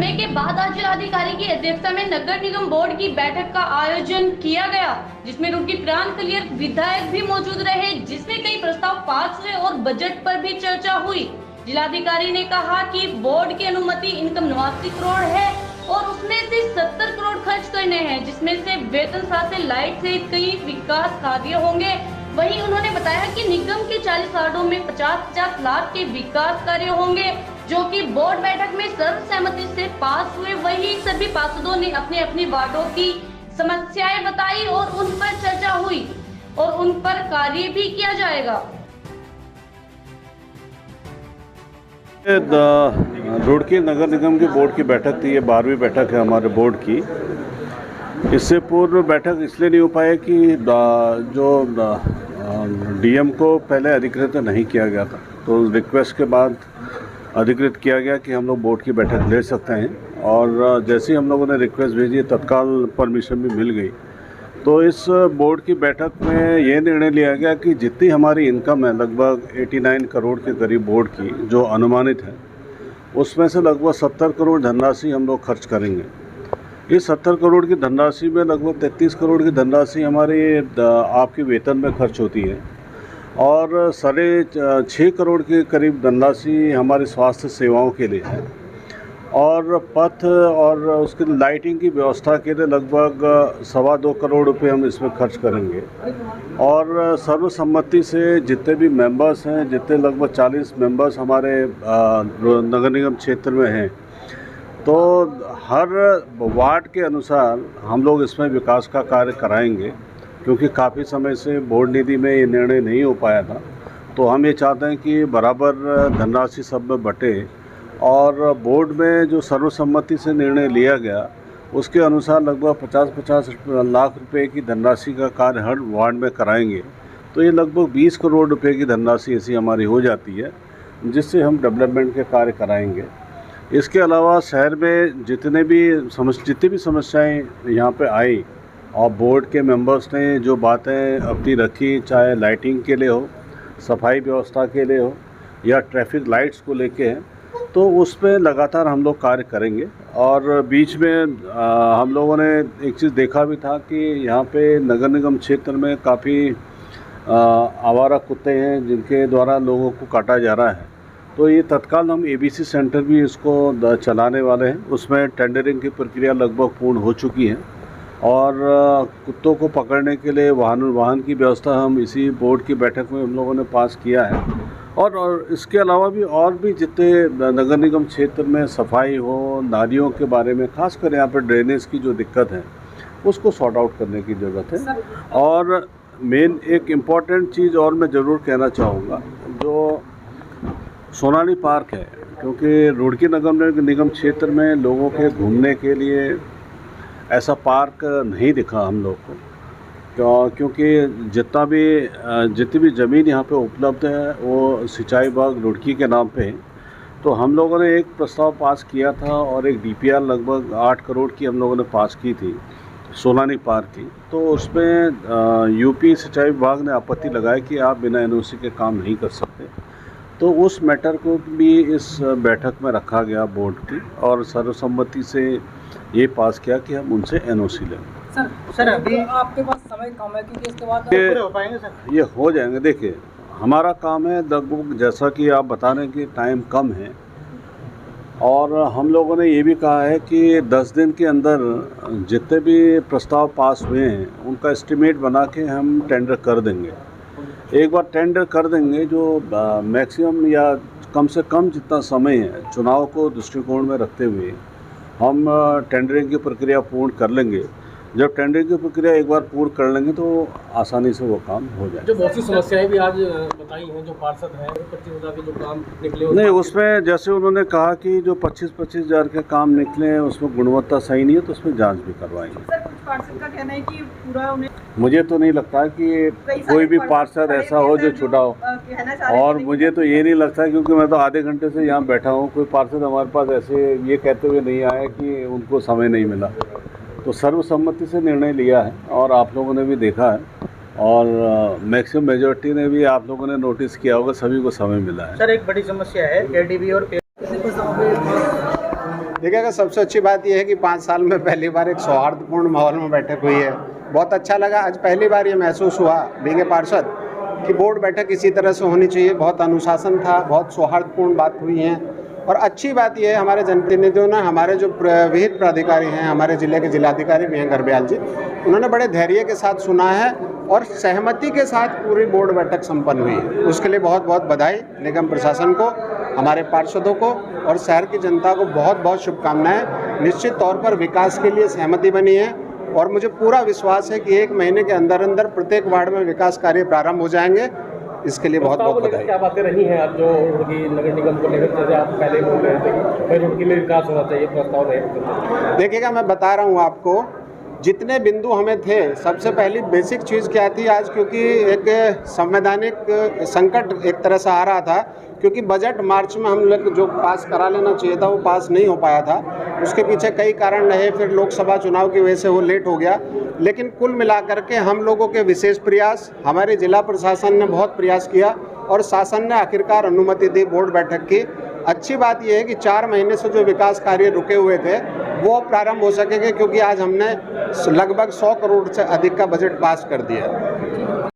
समय के बाद आज जिलाधिकारी की अध्यक्षता में नगर निगम बोर्ड की बैठक का आयोजन किया गया, जिसमें रुड़की प्रांत कलियर विधायक भी मौजूद रहे, जिसमें कई प्रस्ताव पास हुए और बजट पर भी चर्चा हुई। जिलाधिकारी ने कहा कि बोर्ड की अनुमति इनकम 89 करोड़ है और उसमें से 70 करोड़ खर्च करने हैं, जिसमें से वेतन से लाइट सहित कई विकास कार्य होंगे। वहीं उन्होंने बताया कि निगम के 40 वार्डों में 50-50 लाख के विकास कार्य होंगे, जो कि बोर्ड बैठक में सर्वसम्मति से पास हुए। वहीं सभी पार्षदों ने अपने अपने वार्डों की समस्याएं बताई और उन पर चर्चा हुई और उन पर कार्य भी किया जाएगा। रुड़की नगर निगम की बोर्ड की बैठक थी, ये 12वीं बैठक है हमारे बोर्ड की। इससे पूर्व बैठक इसलिए नहीं हो पाई कि जो डीएम को पहले अधिकृत नहीं किया गया था, तो रिक्वेस्ट के बाद अधिकृत किया गया कि हम लोग बोर्ड की बैठक ले सकते हैं। और जैसे ही हम लोगों ने रिक्वेस्ट भेजी, तत्काल परमिशन भी मिल गई। तो इस बोर्ड की बैठक में ये निर्णय लिया गया कि जितनी हमारी इनकम है, लगभग 89 करोड़ के करीब बोर्ड की जो अनुमानित है, उसमें से लगभग 70 करोड़ धनराशि हम लोग खर्च करेंगे। इस 70 करोड़ की धनराशि में लगभग 33 करोड़ की धनराशि हमारे आपके वेतन में खर्च होती है और 6.5 करोड़ के करीब धनराशि हमारे स्वास्थ्य सेवाओं के लिए है और पथ और उसकी लाइटिंग की व्यवस्था के लिए लगभग 2.25 करोड़ रुपए हम इसमें खर्च करेंगे। और सर्वसम्मति से जितने भी मेंबर्स हैं, जितने लगभग 40 मेंबर्स हमारे नगर निगम क्षेत्र में हैं, तो हर वार्ड के अनुसार हम लोग इसमें विकास का कार्य कराएंगे, क्योंकि काफ़ी समय से बोर्ड निधि में ये निर्णय नहीं हो पाया था। तो हम ये चाहते हैं कि बराबर धनराशि सब में बटे और बोर्ड में जो सर्वसम्मति से निर्णय लिया गया उसके अनुसार लगभग 50-50 लाख रुपए की धनराशि का कार्य हर वार्ड में कराएंगे। तो ये लगभग 20 करोड़ रुपए की धनराशि ऐसी हमारी हो जाती है, जिससे हम डेवलपमेंट के कार्य कराएंगे। इसके अलावा शहर में जितनी भी समस्याएं यहाँ पे आई और बोर्ड के मेंबर्स ने जो बातें अपनी रखी, चाहे लाइटिंग के लिए हो, सफाई व्यवस्था के लिए हो या ट्रैफिक लाइट्स को लेके हैं, तो उस पर लगातार हम लोग कार्य करेंगे। और बीच में हम लोगों ने एक चीज़ देखा भी था कि यहाँ पे नगर निगम क्षेत्र में काफ़ी आवारा कुत्ते हैं जिनके द्वारा लोगों को काटा जा रहा है। तो ये तत्काल हम एबीसी सेंटर भी इसको चलाने वाले हैं। उसमें टेंडरिंग की प्रक्रिया लगभग पूर्ण हो चुकी है और कुत्तों को पकड़ने के लिए वाहन की व्यवस्था हम इसी बोर्ड की बैठक में हम लोगों ने पास किया है। और इसके अलावा भी और भी जितने नगर निगम क्षेत्र में सफाई हो, नालियों के बारे में, खासकर यहाँ पर ड्रेनेज की जो दिक्कत है उसको सॉर्ट आउट करने की ज़रूरत है। और मेन एक इम्पॉर्टेंट चीज़ और मैं ज़रूर कहना चाहूँगा, जो सोनाली पार्क है, क्योंकि रुड़की नगर निगम क्षेत्र में लोगों के घूमने के लिए ऐसा पार्क नहीं दिखा हम लोग को, क्योंकि जितनी भी ज़मीन यहाँ पे उपलब्ध है वो सिंचाई विभाग रुड़की के नाम पे है। तो हम लोगों ने एक प्रस्ताव पास किया था और एक डीपीआर लगभग 8 करोड़ की हम लोगों ने पास की थी सोनाली पार्क की। तो उसमें यूपी सिंचाई विभाग ने आपत्ति लगाई कि आप बिना एनओसी के काम नहीं कर सकते। तो उस मैटर को भी इस बैठक में रखा गया बोर्ड की और सर्वसम्मति से ये पास किया कि हम उनसे एनओसी लें। सर अभी आपके पास समय कम है, क्योंकि इसके बाद पूरे हो पाएंगे सर? ये हो जाएंगे। देखिए, हमारा काम है लगभग, जैसा कि आप बता रहे हैं कि टाइम कम है, और हम लोगों ने ये भी कहा है कि 10 दिन के अंदर जितने भी प्रस्ताव पास हुए हैं उनका एस्टिमेट बना के हम टेंडर कर देंगे। एक बार टेंडर कर देंगे, जो मैक्सिमम या कम से कम जितना समय है चुनाव को दृष्टिकोण में रखते हुए हम टेंडरिंग की प्रक्रिया पूर्ण कर लेंगे। जब टेंडरिंग की प्रक्रिया एक बार पूर्ण कर लेंगे तो आसानी से वो काम हो जाए। जो बहुत सी समस्याएं भी आज बताई हैं, जो पार्षद हैं, 25,000 के जो काम निकले नहीं, उसमें जैसे उन्होंने कहा कि जो 25-25 हज़ार के काम निकले हैं उसमें गुणवत्ता सही नहीं है, तो उसमें जांच भी करवाएंगे। सर, कुछ पार्षद का कहना है कि पूरा उन्हें, मुझे तो नहीं लगता कि कोई भी पार्षद ऐसा हो जो छुटा हो, और मुझे तो ये नहीं लगता, क्योंकि मैं तो आधे घंटे से यहाँ बैठा हूँ, कोई पार्षद हमारे पास ऐसे ये कहते हुए नहीं आया कि उनको समय नहीं मिला। तो सर्वसम्मति से निर्णय लिया है और आप लोगों ने भी देखा है, और मैक्सिमम मेजॉरिटी ने भी, आप लोगों ने नोटिस किया होगा, सभी को समय मिला है। सर एक बड़ी समस्या है एडीबी और देखिएगा, सबसे अच्छी बात यह है कि 5 साल में पहली बार एक सौहार्दपूर्ण माहौल में बैठक हुई है। बहुत अच्छा लगा। आज पहली बार ये महसूस हुआ बीइंग ए पार्षद कि बोर्ड बैठक इसी तरह से होनी चाहिए। बहुत अनुशासन था, बहुत सौहार्दपूर्ण बात हुई है। और अच्छी बात यह है, हमारे जनप्रतिनिधियों ने, हमारे जो विहित प्राधिकारी हैं, हमारे ज़िले के जिलाधिकारी भी हैं गर्ब्याल जी, उन्होंने बड़े धैर्य के साथ सुना है और सहमति के साथ पूरी बोर्ड बैठक संपन्न हुई है। उसके लिए बहुत बहुत बधाई निगम प्रशासन को, हमारे पार्षदों को और शहर की जनता को बहुत बहुत शुभकामनाएं। निश्चित तौर पर विकास के लिए सहमति बनी है और मुझे पूरा विश्वास है कि 1 महीने के अंदर अंदर प्रत्येक वार्ड में विकास कार्य प्रारंभ हो जाएंगे। इसके लिए बहुत बहुत बधाई। क्या बातें रही हैं आज जो रुड़की नगर निगम को लेकर, जैसे आप पहले बोल रहे थे कि भाई रुड़की में विकास होना चाहिए, प्रस्ताव रहे? देखिएगा, मैं बता रहा हूँ आपको, जितने बिंदु हमें थे, सबसे पहली बेसिक चीज़ क्या थी आज, क्योंकि एक संवैधानिक संकट एक तरह से आ रहा था, क्योंकि बजट मार्च में हम लोग जो पास करा लेना चाहिए था वो पास नहीं हो पाया था। उसके पीछे कई कारण रहे, फिर लोकसभा चुनाव की वजह से वो लेट हो गया। लेकिन कुल मिलाकर के हम लोगों के विशेष प्रयास, हमारे जिला प्रशासन ने बहुत प्रयास किया और शासन ने आखिरकार अनुमति दी बोर्ड बैठक की। अच्छी बात यह है कि 4 महीने से जो विकास कार्य रुके हुए थे वो प्रारंभ हो सकेंगे, क्योंकि आज हमने लगभग 100 करोड़ से अधिक का बजट पास कर दिया।